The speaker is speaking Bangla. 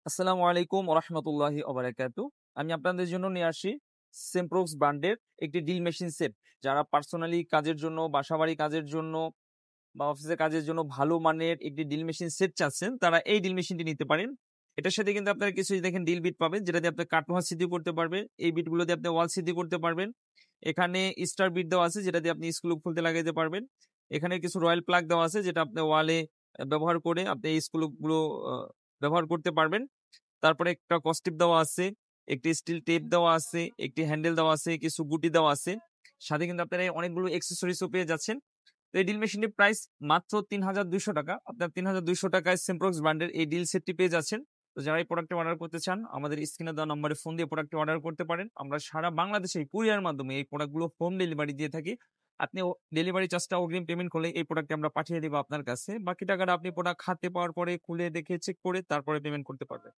আসসালামু আলাইকুম ওরহমতুল্লাহি ওবারাকাতু। আমি আপনাদের জন্য নিয়ে আসি সেমপ্রক্স ব্র্যান্ডের একটি ড্রিল মেশিন সেট। যারা পার্সোনালি কাজের জন্য, বাসাবাড়ি কাজের জন্য বা অফিসের কাজের জন্য ভালো মানের একটি ড্রিল মেশিন সেট চাচ্ছেন, তারা এই ড্রিল মেশিনটি নিতে পারেন। এটার সাথে কিন্তু আপনারা কিছু দেখেন ড্রিল বিট পাবেন, যেটা দিয়ে আপনি কাটওয়া সিদ্ধি করতে পারবেন। এই বিটগুলো দিয়ে আপনি ওয়াল সিদ্ধি করতে পারবেন। এখানে স্টার বিট দেওয়া আছে, যেটা দিয়ে আপনি স্ক্রু খুলতে লাগাইতে পারবেন। এখানে কিছু রয়্যাল প্লাগ দেওয়া আছে, যেটা আপনি ওয়ালে ব্যবহার করে আপনি এই স্ক্রুগুলো ব্যবহার করতে পারবেন। তারপরে একটা কস্টিপ দেওয়া আছে, একটি স্টিল টেপ দেওয়া আছে, একটি হ্যান্ডেল দেওয়া আছে, কিছু গুটি দেওয়া আছে। সাথে কিন্তু আপনারা অনেকগুলো অ্যাক্সেসরিজও পেয়ে যাচ্ছেন। তো এই ড্রিল মেশিনটির প্রাইস মাত্র ৩,২০০ টাকা। আপনার ৩,২০০ টাকায় সেমপ্রক্স ব্র্যান্ডের এই ড্রিল সেটটি পেয়ে যাচ্ছেন। তো যারা এই প্রোডাক্টটি অর্ডার করতে চান, আমাদের স্ক্রিনে দেওয়া নম্বরে ফোন দিয়ে প্রোডাক্টটি অর্ডার করতে পারেন। আমরা সারা বাংলাদেশে কুরিয়ার মাধ্যমে এই প্রোডাক্টগুলো হোম ডেলিভারি দিয়ে থাকি। আপনি ডেলিভারি চার্জটা অগ্রিম পেমেন্ট করলে এই প্রোডাক্টটি আমরা পাঠিয়ে দেবো আপনার কাছে। বাকি টাকাটা আপনি প্রোডাক্ট হাতে পাওয়ার পরে খুলে দেখে চেক করে তারপরে পেমেন্ট করতে পারবেন।